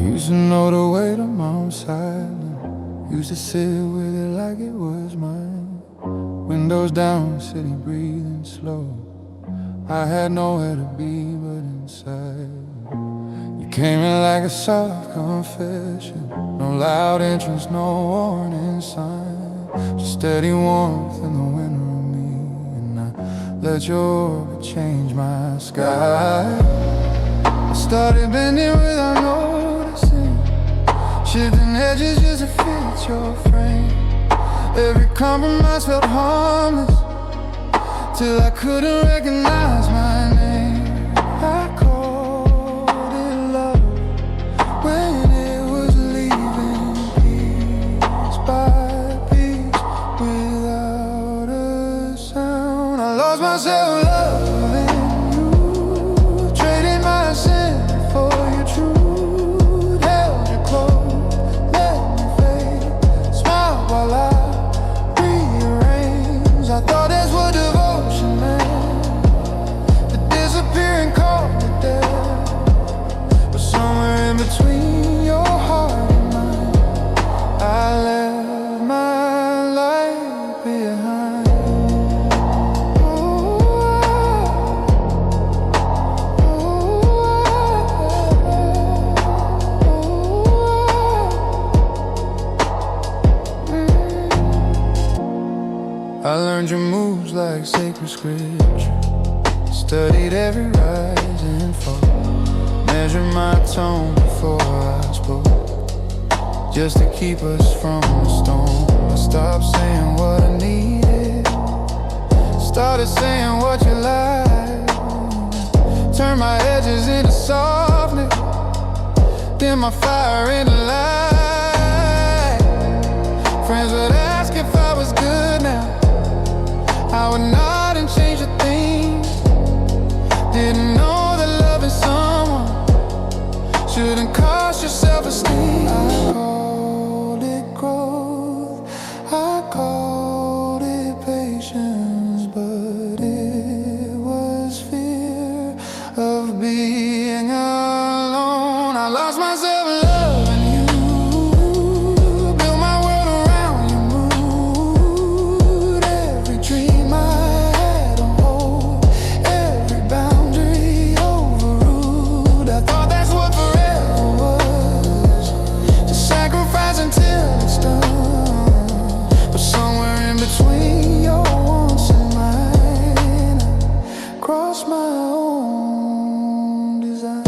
Used to know the weight of my own silence. Used to sit with it like it was mine. Windows down, sitting, breathing slow. I had nowhere to be but inside. You came in like a soft confession. No loud entrance, no warning sign. Just steady warmth in the winter of me. And I let your orbit change my sky. I started bending without noticing, shifting edges just to fit your frame. Every compromise felt harmless, till I couldn't recognize my name. I called it love when it was leaving piece by piece without a sound. I lost myself loving you, trading my sin for your truth. Held you close, let me fade, smiled while I rearranged. I thought that's what devotion meant, to disappear and call it death. But somewhere in between your heart and mine, I left my life behind. I learned your moves like sacred scripture, studied every rise and fall, measured my tone before I spoke, just to keep us from the storm. I stopped saying what I needed, started saying what you like, turned my edges into softness, then my fire into light. Friends would ask if I was good now, I would nod and change a thing. Didn't know that loving someone shouldn't cost your self-esteem. I called it growth, I called it patience, but it was fear of being alone. I lost myself loving you, built my world around your mood. Every dream I had on hold, every boundary overruled. I thought that's what forever was, to sacrifice until it's done. But somewhere in between your wants and mine, I crossed my own design.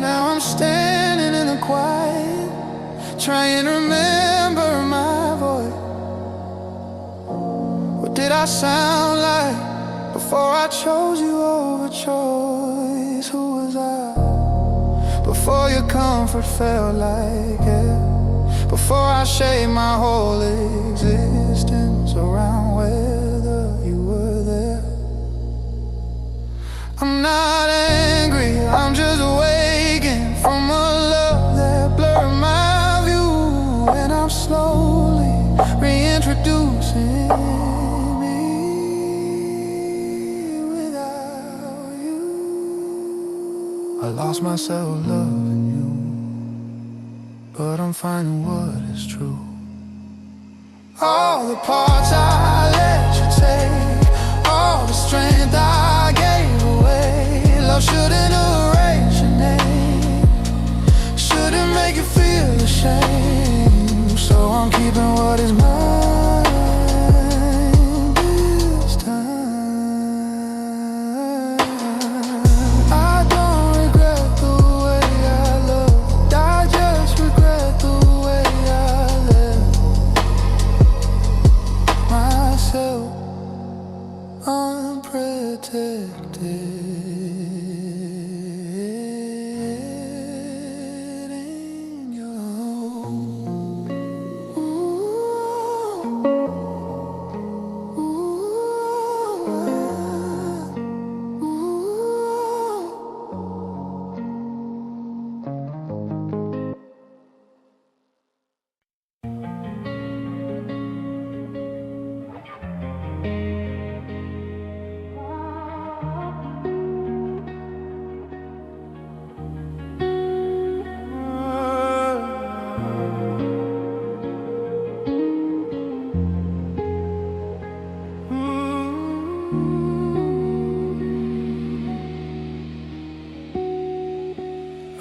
Now I'm standing in the quiet, trying to remember my voice. What did I sound like before I chose you over choice? Who was I before your comfort felt like air? Before I shaped my whole existence around whether you were there. I'm not angry, I'm just waking from a love that blurred my view, and I'm slowly reintroducing me without you. I lost myself loving you, but I'm finding what is true. All the parts I let you take, all the strength I gave away. Love shouldn't erase your name, shouldn't make you feel ashamed. So I'm keeping what is mine this time. I don't regret the way I loved, I just regret the way I left myself unprotected. In your home.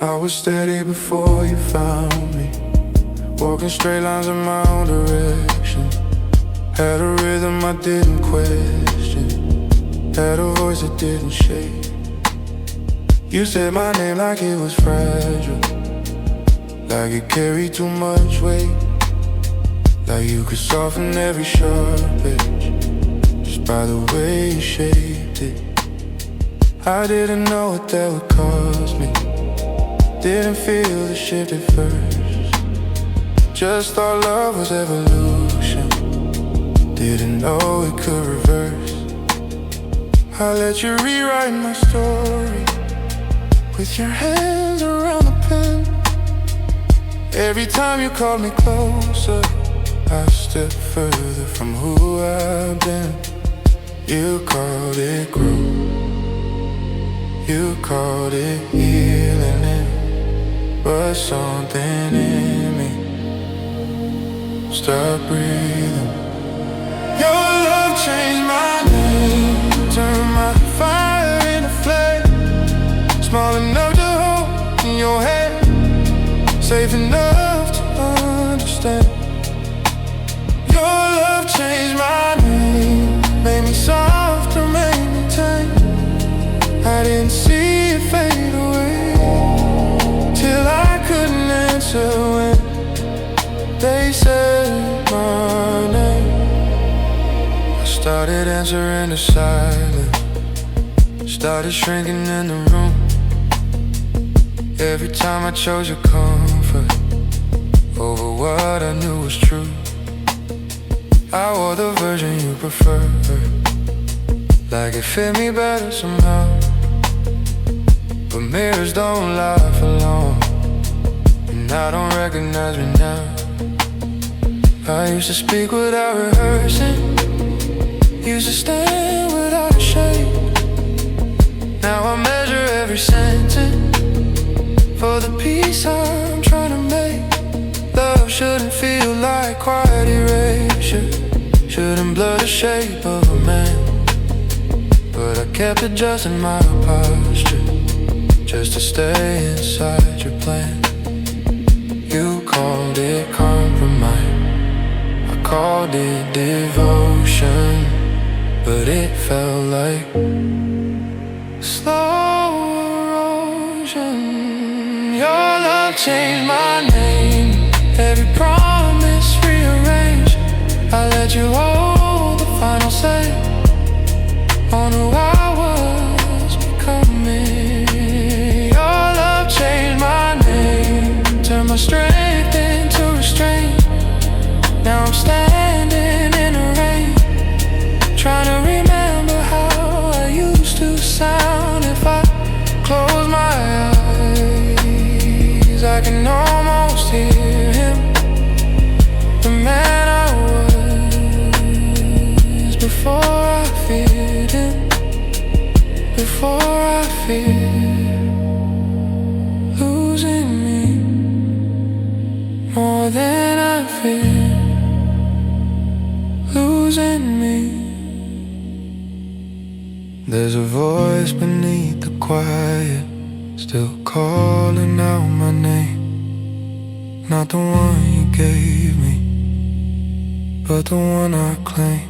I was steady before you found me, walking straight lines in my own direction. Had a rhythm I didn't question, had a voice that didn't shake. You said my name like it was fragile, like it carried too much weight, like you could soften every sharp edge just by the way you shaped it. I didn't know what that would cost me, didn't feel the shift at first, just thought love was evolution, didn't know it could reverse. I let you rewrite my story, with your hands around the pen. Every time you called me closer, I stepped further from who I've been. You called it growth, you called it healing, but something in me stopped breathing. Your love changed my name, turned my fire into flame, small enough to hold in your hand, safe enough to understand. Your love changed my name, made me softer, made me tame. I didn't see it fade away till I couldn't answer when they said my name. I started answering the silence, started shrinking in the room. Every time I chose your comfort over what I knew was true. I wore the version you preferred, like it fit me better somehow. But mirrors don't lie for long, and I don't recognize me now. I used to speak without rehearsing, used to stand without a shade. Now I measure every sentence for the peace I'm trying to make. Love shouldn't feel like quiet erasure, shouldn't blur the shape of a man. But I kept adjusting my posture just to stay inside your plan. You called it compromise, I called it devotion, but it felt like slow erosion. Your love changed my name, every promise rearranged. I let you hold the final say on who I was becoming. Your love changed my name, turned my strength into restraint. Now I'm standing in the rain, trying to remember how I used to sound. If I close my eyes, I can almost hear him, the man I was before I feared him, before I feared losing me more than I feared losing me. There's a voice beneath the quiet, still calling out my name. Not the one you gave me, but the one I claim.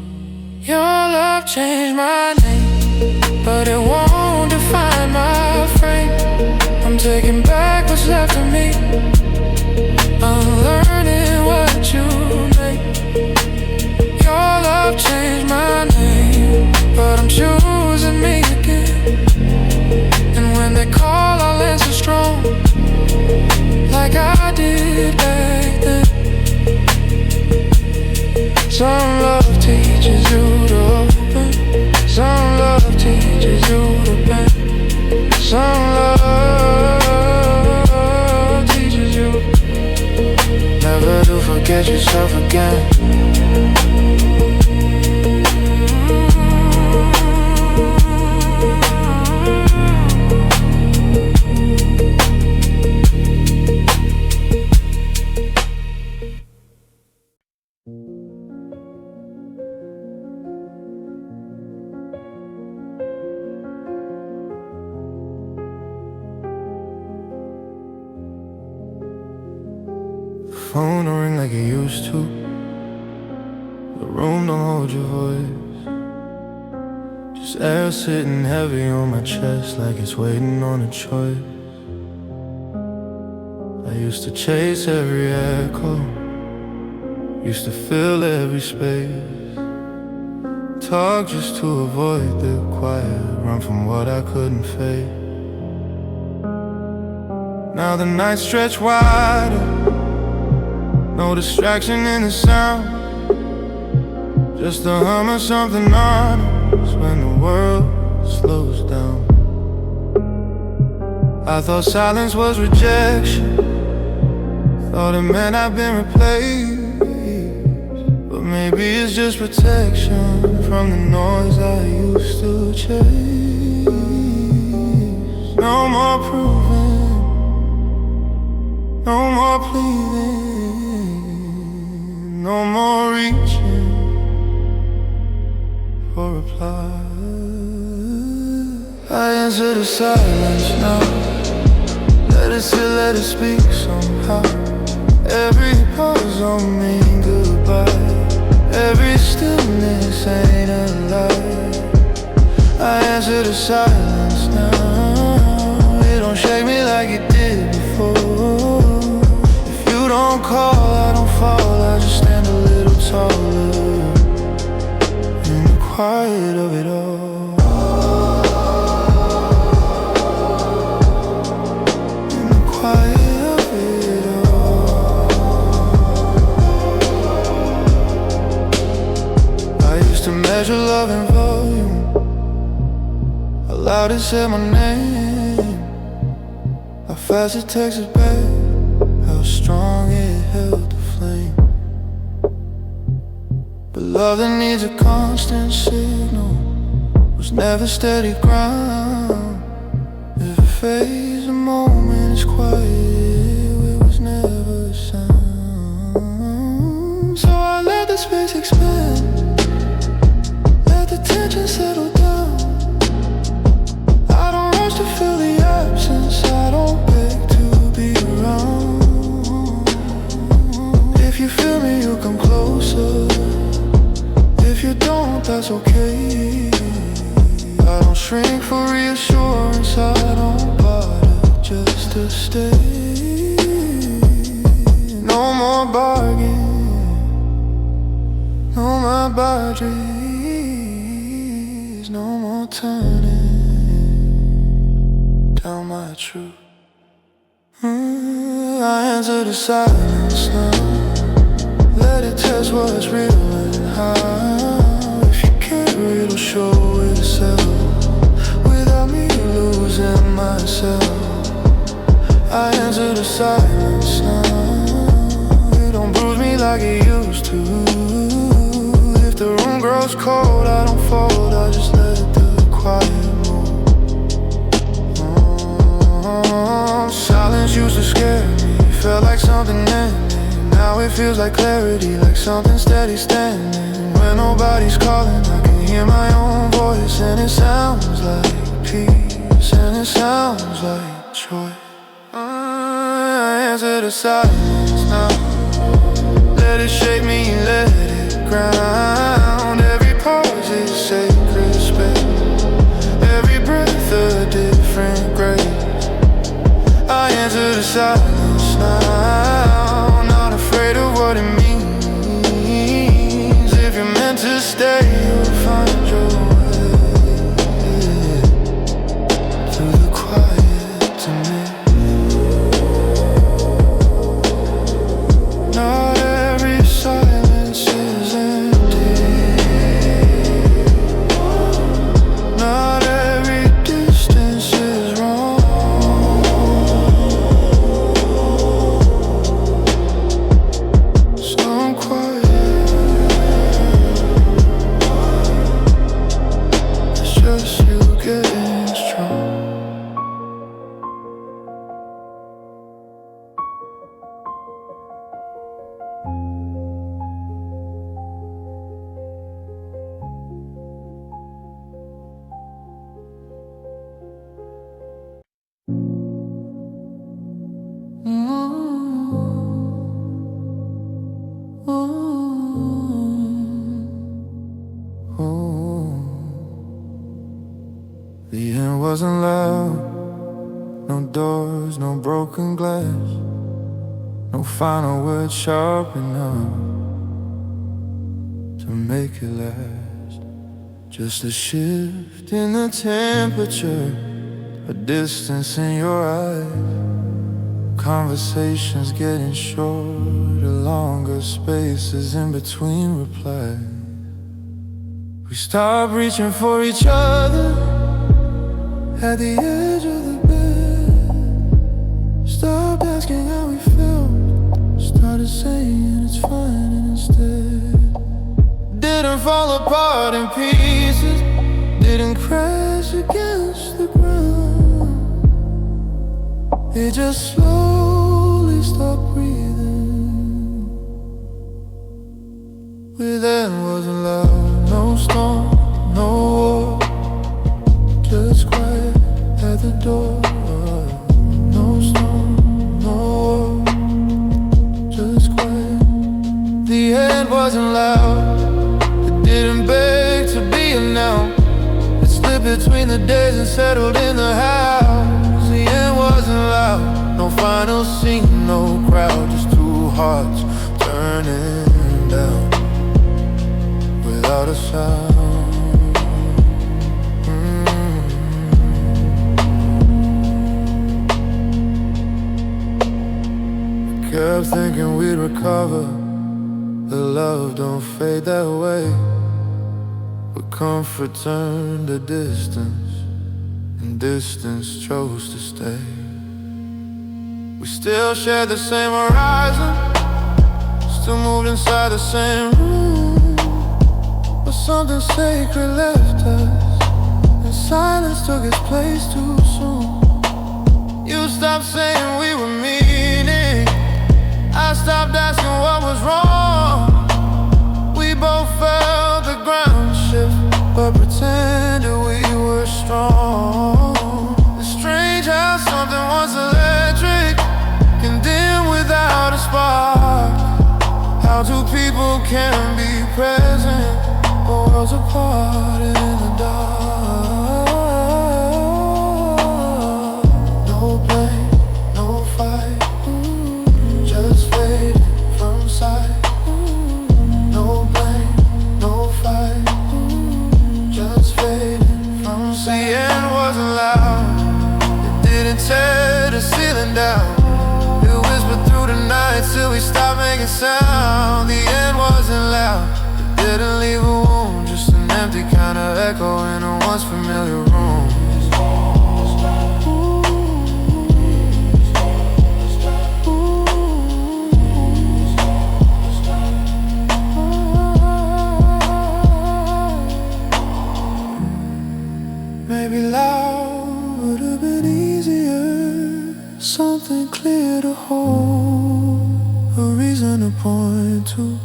Your love changed my name, but it won't define my frame. I'm taking back what's left of me, unlearning what you made. Your love changed my name, but I'm choosing me again. And when they call, I'll answer strong, like I did back then. Some love teaches you to open, some love teaches you to bend, some love teaches you never to forget yourself again. phone don't ring like it used to. The room don't hold your voice. Just air sitting heavy on my chest like it's waiting on a choice. I used to chase every echo, used to fill every space. Talk just to avoid the quiet, run from what I couldn't face. Now the nights stretch wider, no distraction in the sound, just the hum of something honest when the world slows down. I thought silence was rejection, thought it meant I've been replaced. But maybe it's just protection from the noise I used to chase. No more proving, no more pleading, no more reaching for reply. I answer the silence now, let it sit, let it speak somehow. Every pause don't mean goodbye, every stillness ain't a lie. I answer the silence now, it don't shake me like it did before. If you don't call, I don't fall, I just stand a little taller in the quiet of it all. In the quiet of it all. I used to measure love in volume, how loud it said my name, how fast it texted back, how strong it held the flame. But love that needs a constant signal was never steady ground. If a phase, a moment is quiet, it was never a sound. So I let the space expand, let the tension settle down. I don't rush to fill the absence, I don't beg to be around. If you feel me, you come closer. If you don't, that's okay. I don't shrink for reassurance, I don't bother just to stay. No more bargain, no more boundaries, no more turning down my truth. I answer the silence now, let it test what's real and how. If you care, it'll show itself without me losing myself. I answer the silence now, it don't bruise me like it used to. If the room grows cold, I don't fold, I just let the quiet move. Silence used to scare me, felt like something ended. Now it feels like clarity, like something steady standing. When nobody's calling, I can hear my own voice, and it sounds like peace, and it sounds like joy. I answer the silence now, let it shake me, let it ground. Every pause is sacred space, every breath a different grace. I answer the silence now, not afraid of what it means. If you're meant to stay, you'll find your way through the quiet to me. Not every silence is empty, not every distance is wrong. Some quiet wasn't loud, no doors, no broken glass, no final word sharp enough to make it last. Just a shift in the temperature, a distance in your eyes, conversations getting shorter, longer spaces in between replies. We stopped reaching for each other at the edge of the bed, stopped asking how we felt, started saying it's fine, and instead didn't fall apart in pieces, didn't crash against the ground. It just slowly stopped breathing. Within wasn't loud, no storm, no war, just quiet at the door. No storm, no war, just quiet. The end wasn't loud, it didn't beg to be announced. It slipped between the days and settled in the house. The end wasn't loud, no final scene, no crowd, just two hearts turning down without a sound. I kept thinking we'd recover, the love don't fade that way, but comfort turned to distance, and distance chose to stay. We still share the same horizon, still moved inside the same room, but something sacred left us, and silence took its place too soon. You stopped saying we were meaning, I stopped asking what was wrong. We both felt the ground shift, but pretended we were strong. It's strange how something once electric can dim without a spark. How two people can be present, but worlds apart in the dark. No blame, no fight, just fading from sight. No blame, no fight, just fading from sight. The end wasn't loud, it didn't tear the ceiling down, it whispered through the night till we stopped making sound. The end wasn't loud, it didn't leave a wound, just an empty kind of echo in a once familiar room. Maybe loud would have been easier, something clear to hold, a reason to point to,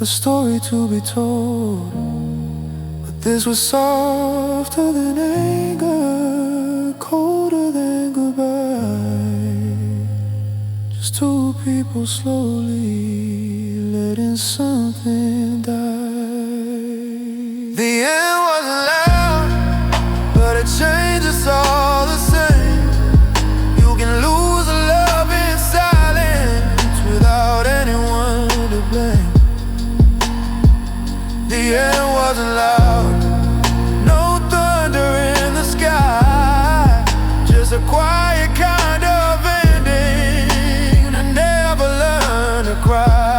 a story to be told. But this was softer than anger, colder than goodbye, just two people slowly letting something die. The end wasn't loud, but it changes all the same. You can lose a love in silence without anyone to blame. The end wasn't loud, no thunder in the sky, just a quiet kind of ending. I never learned to cry.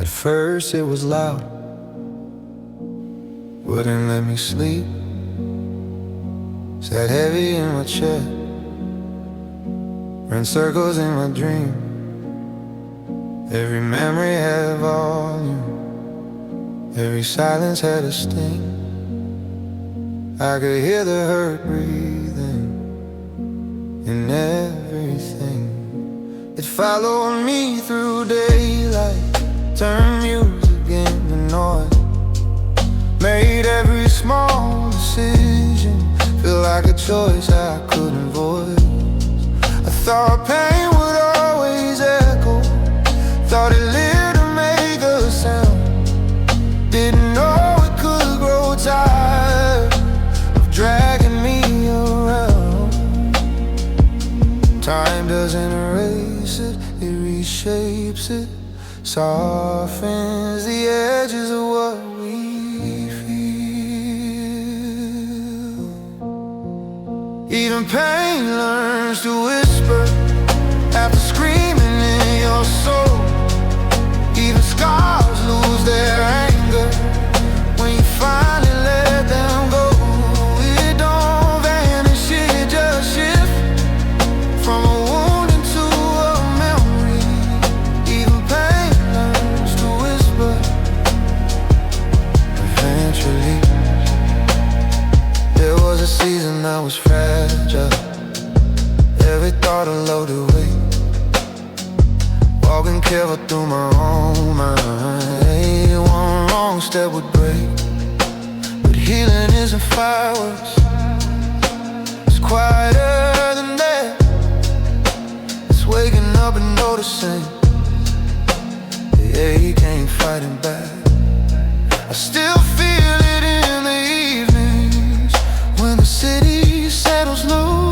At first it was loud, wouldn't let me sleep. Sat heavy in my chair, ran circles in my dream. Every memory had a volume, every silence had a sting. I could hear the hurt breathing in everything. It followed me through daylight, turned music into noise, made every small decision feel like a choice I couldn't voice. I thought pain would always echo, thought it lived to make a sound. Didn't know it could grow tired of dragging me around. Time doesn't erase it, it reshapes it, softens the edges of what we feel. Even pain learns to whisper after screaming in your soul. Even scars lose their anger when you finally let them go. It don't vanish, it just shifts from a wound into a memory. Even pain learns to whisper eventually. There was a season I was fragile, every thought a loaded weight, walking careful through my own mind. One wrong step would break, but healing isn't fireworks, it's quieter than that. It's waking up and noticing the ache ain't fighting back. I still feel it in the evenings when the city settles low,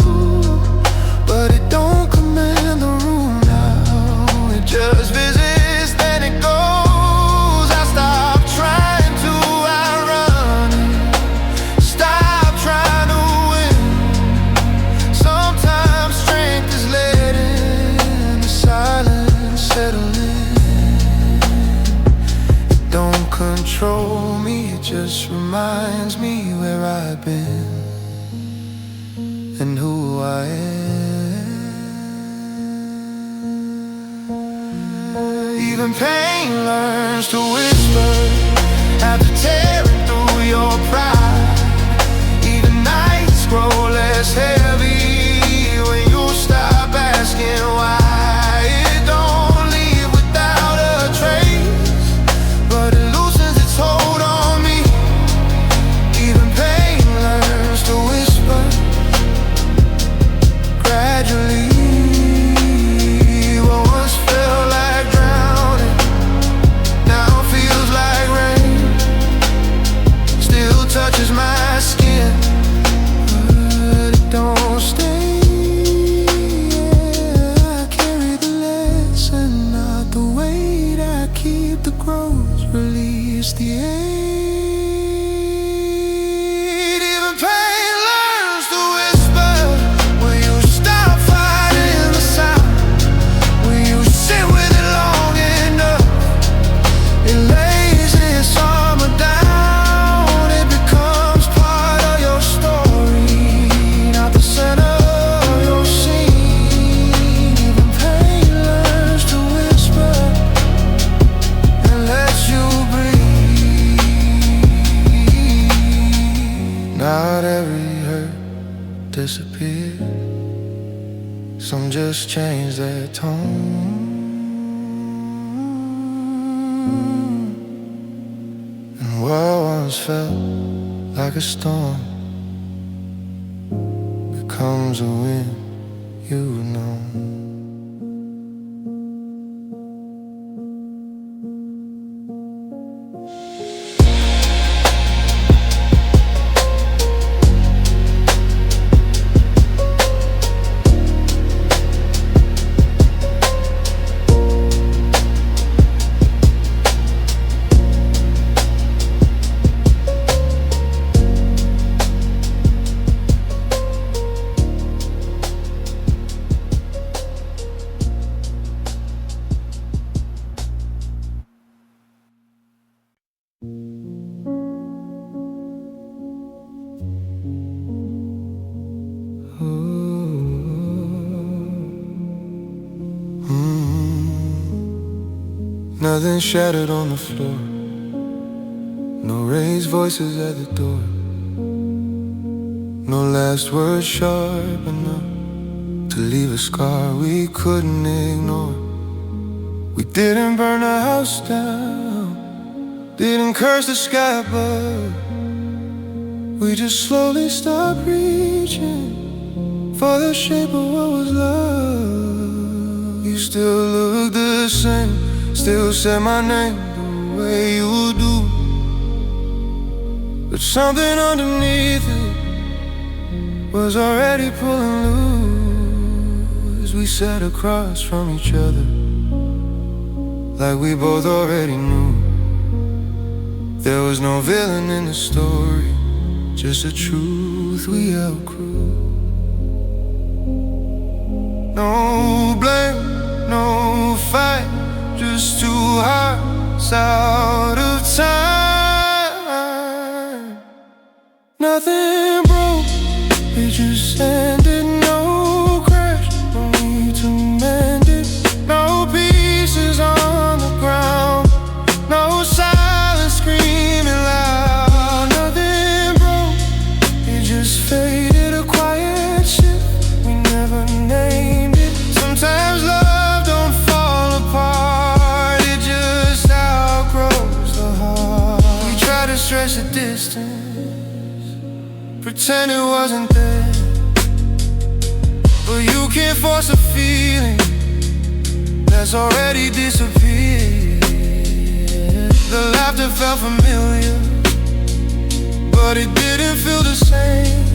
but it don't command the room now, it just visits, then it goes. I stop trying to outrun it, stop trying to win. Sometimes strength is letting the silence settle in. It don't control me, it just reminds me where I've been and who I am. Even pain learns to whisper after tearing through your pride. Even nights grow less heavy when you stop asking why. It don't leave without a trace, but it loosens its hold on me. Even pain learns to whisper gradually. What once felt like drowning now feels like rain, still touches my skin, but it don't stay. I carry the lesson, not the weight. I keep the growth, release the aid. Even pain learns to whisper when you stop fighting the sound, when you sit with it long enough. It lays its armor down, it becomes part of your story, not the center of your scene. Even pain learns to whisper and lets you breathe. Not every hurt disappears, some just change their tone. And what once felt like a storm becomes a wind you know. Nothing shattered on the floor, no raised voices at the door, no last words sharp enough to leave a scar we couldn't ignore. We didn't burn the house down, didn't curse the sky above. We just slowly stopped reaching for the shape of what was love. You still look the same, still say my name the way you do, but something underneath it was already pulling loose. We sat across from each other like we both already knew. There was no villain in the story, just the truth we outgrew. No blame, no fight, just two hearts out of time. Nothing broke, it just ended. No crash, no need to mend it. No pieces on the ground, no silence screaming loud. Nothing broke, it just faded. A quiet shift, we never named it. Sometimes love don't fall apart, it just outgrows the heart. We try to stretch the distance, pretend it wasn't there, but you can't force a feeling that's already disappeared. The laughter felt familiar, but it didn't feel the same.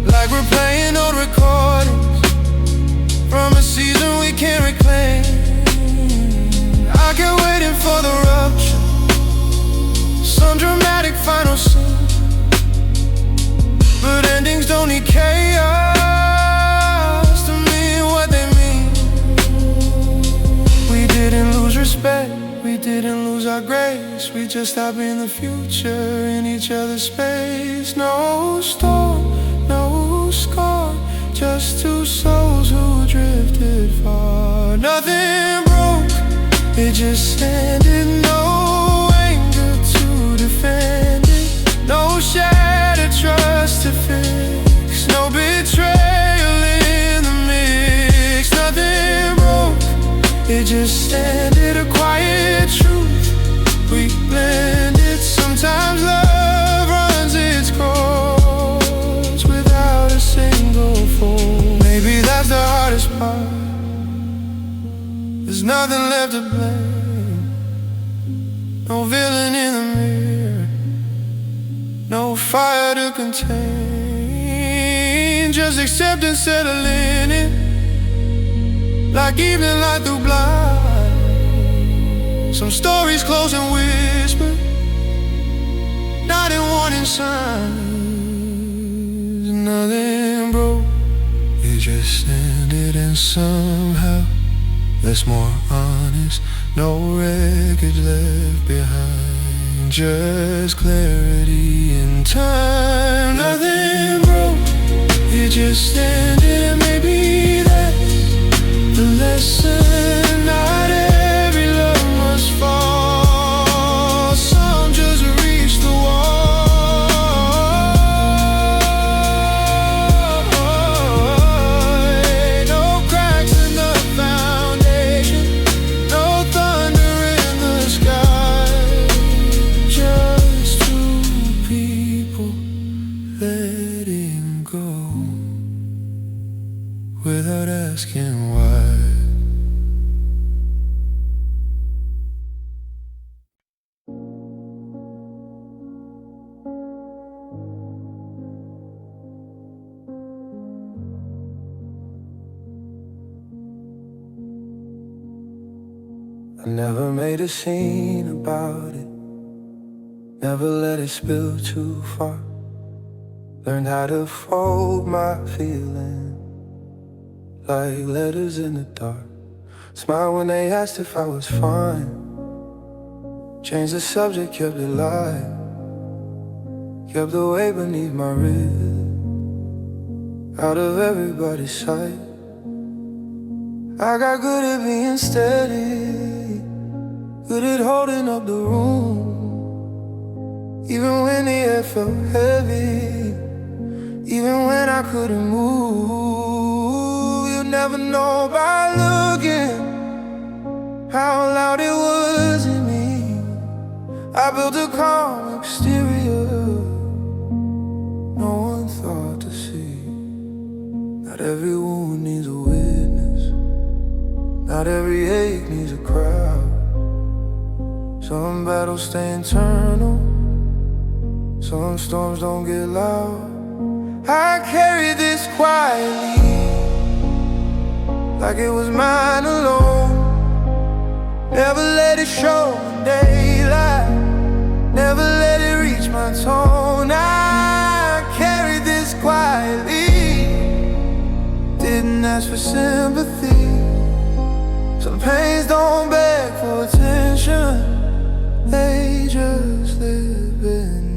Like we're playing old recordings from a season we can't reclaim. I kept waiting for the rupture, some dramatic final scene, but endings don't need chaos to mean what they mean. We didn't lose respect, we didn't lose our grace, we just stopped being the future in each other's space. No storm, no scar, just two souls who drifted far. Nothing broke, it just ended. No anger to defend it, no shattered trust to fix, no betrayal in the mix. Nothing broke, it just ended. A quiet truth we blended. Sometimes love runs its course without a single fool. Maybe that's the hardest part, there's nothing left to blame. No villain in the mirror, no fire to contain, just acceptance settling in, like evening light through blind. Some stories close and whisper, not in warning signs. Nothing broke, it just ended, and somehow that's more honest. No wreckage left behind, just clarity in time. Nothing broke, it just ended, and maybe that's the lesson. Not every love must fall, some just reach the wall. No cracks in the foundation, no thunder in the sky, just two people letting go without asking why. I never made a scene about it, never let it spill too far. Learned how to fold my feelings like letters in the dark. Smile when they asked if I was fine, changed the subject, kept it light, kept the weight beneath my rib, out of everybody's sight. I got good at being steady, good at holding up the room. Even when the air felt heavy, even when I couldn't move. You'd never know by looking how loud it was in me. I built a calm exterior no one thought to see. Not every wound needs a witness, not every ache needs a crowd. Some battles stay internal, some storms don't get loud. I carry this quietly, like it was mine alone. Never let it show in daylight, never let it reach my tone. I carry this quietly, didn't ask for sympathy. Some pains don't beg for attention, they just live beneath.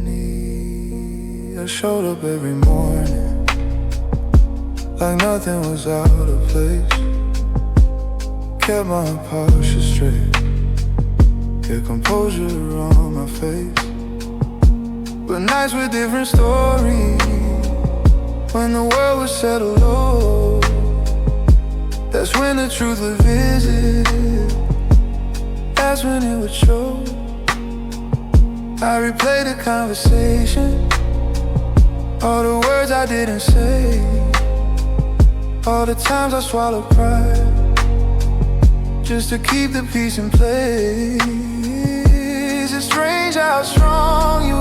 I showed up every morning like nothing was out of place. Kept my posture straight, kept composure on my face. But nights were different stories. When the world was settled low, that's when the truth would visit, that's when it would show. I replay the conversation, all the words I didn't say, all the times I swallowed pride just to keep the peace in place. It's strange how strong you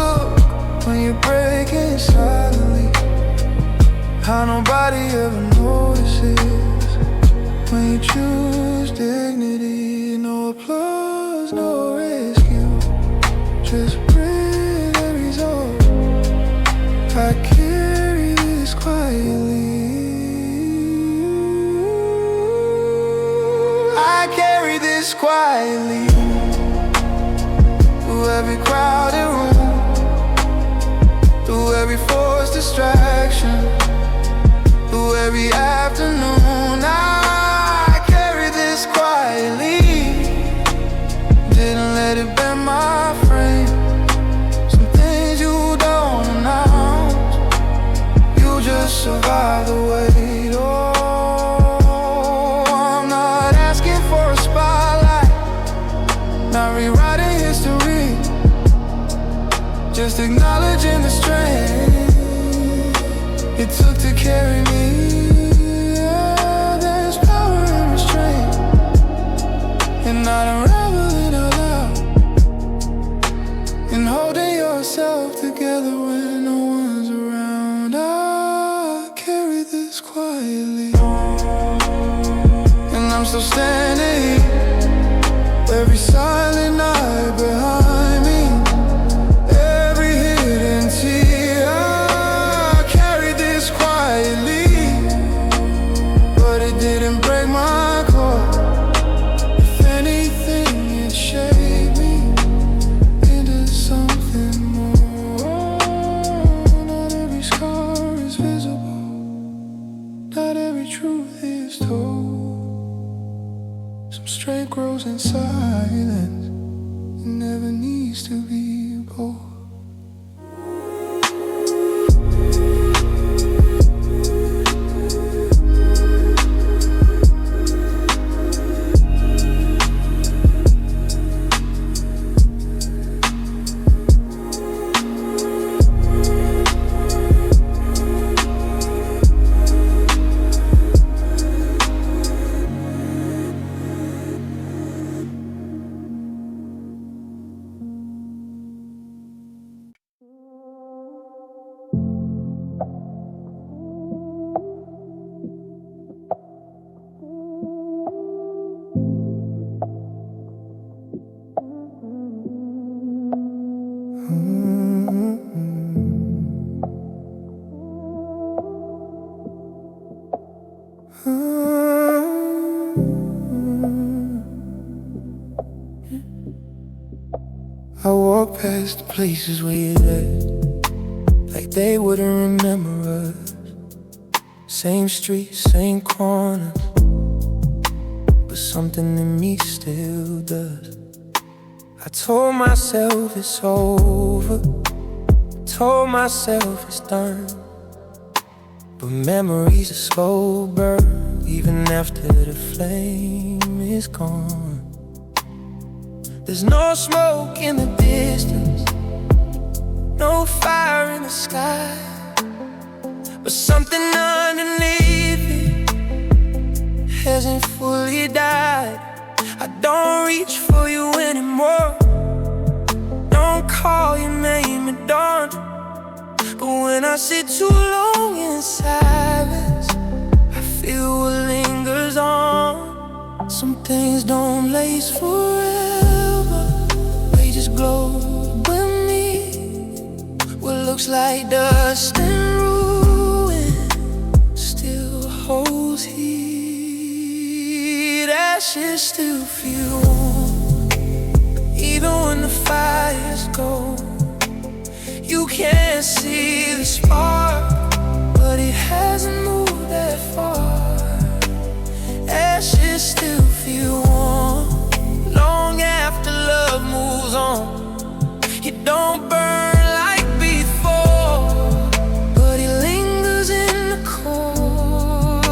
look when you're breaking silently, how nobody ever notices when you choose dignity. No applause, no rescue, just breathe and resolve. I carry this quietly, I carry this quietly, through every crowded room, through every forced distraction, through every afternoon. I carry this quietly, didn't let it bend my frame. Some things you don't announce, you just survive the weight. Oh, I'm not asking for a spotlight, not rewriting history, just acknowledging the strength it took to carry me. Yeah, there's power in restraint, and not unraveling out loud, and holding yourself together when no one's around. I carry this quietly, and I'm still standing, every silent night behind me, every hidden tear. I carried this quietly, but it didn't break my core. If anything, it shaped me into something more. Not every scar is visible, not every truth is told. Some strength grows in silence, it never needs to be bold. I walk past the places where you lived, like they wouldn't remember us. Same streets, same corners, but something in me still does. I told myself it's over, told myself it's done, but memories are slow burn, even after the flame is gone. There's no smoke in the distance, no fire in the sky, but something underneath it hasn't fully died. I don't reach for you anymore, don't call your name at dawn, but when I sit too long in silence, I feel what lingers on. Some things don't last forever, they just glow with me. What looks like dust and ruin still holds heat. Ashes still feel warm, even when the fire's gone. You can't see the spark, but it hasn't moved that far. Ashes still feel warm, long after love moves on. It don't burn like before, but it lingers in the core.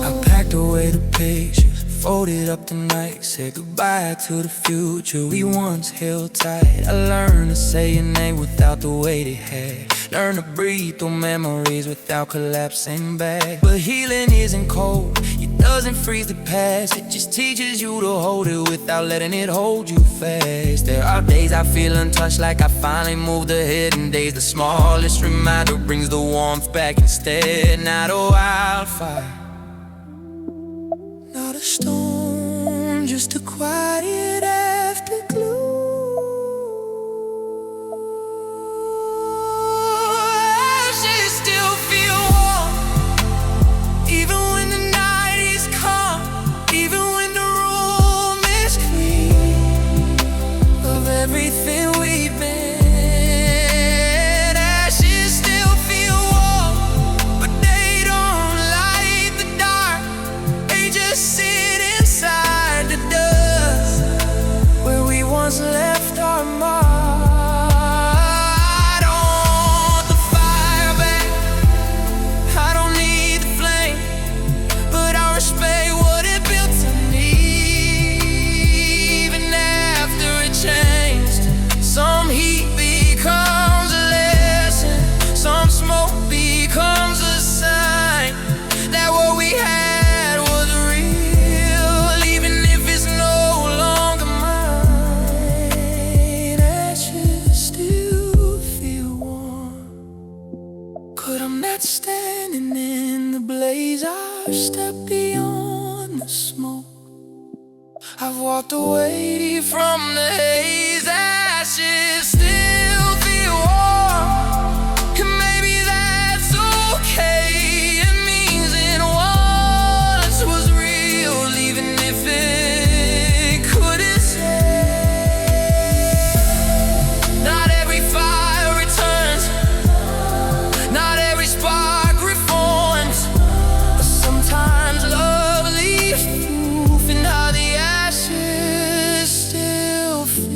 I packed away the pictures, folded up the night, said goodbye to the future we once held tight. I learned to say your name without the weight it had, learn to breathe through memories without collapsing back. But healing isn't cold, it doesn't freeze the past, it just teaches you to hold it without letting it hold you fast. There are days I feel untouched, like I finally moved ahead, and days the smallest reminder brings the warmth back instead. Not a wildfire, not a storm, just a quiet afterglow. Ashes still feel warm, even when the night is calm, even when the room is clean of everything we've been. Ashes still feel warm, but they don't light the dark, they just sit inside the dust where we once left our mark. I don't want the fire back, I don't need the flame, but I respect what it built to me. Even after it changed, some heat becomes a lesson, some smoke becomes a sign that what we had was real, even if it's no longer mine. Ashes still feel warm, but I'm not standing in the blaze. I've stepped beyond the smoke, I've walked away from the haze. Ashes still feel warm, and maybe that's okay. It means it once was real, even if it couldn't stay. Not every fire returns, not every spark reforms, but sometimes love leaves proof in how the ashes still feel.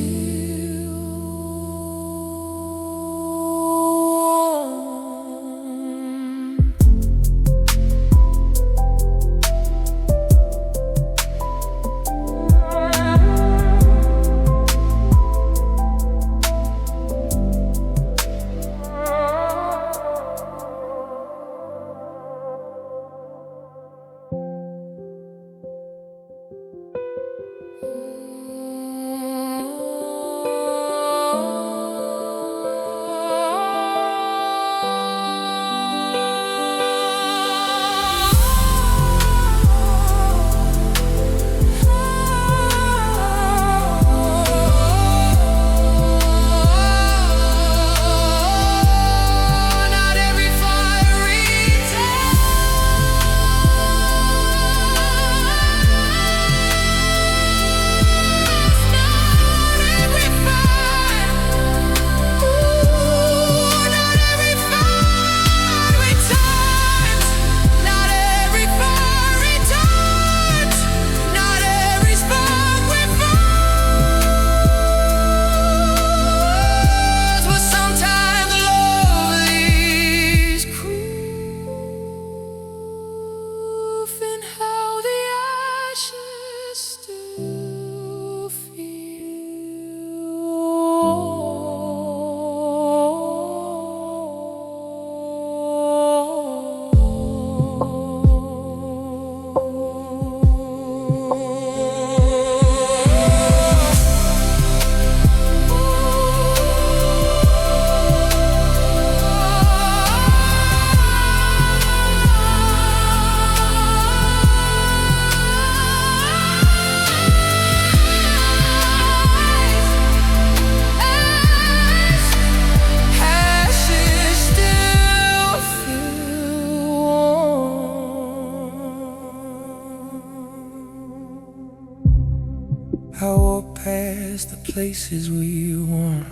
I walk past the places we were.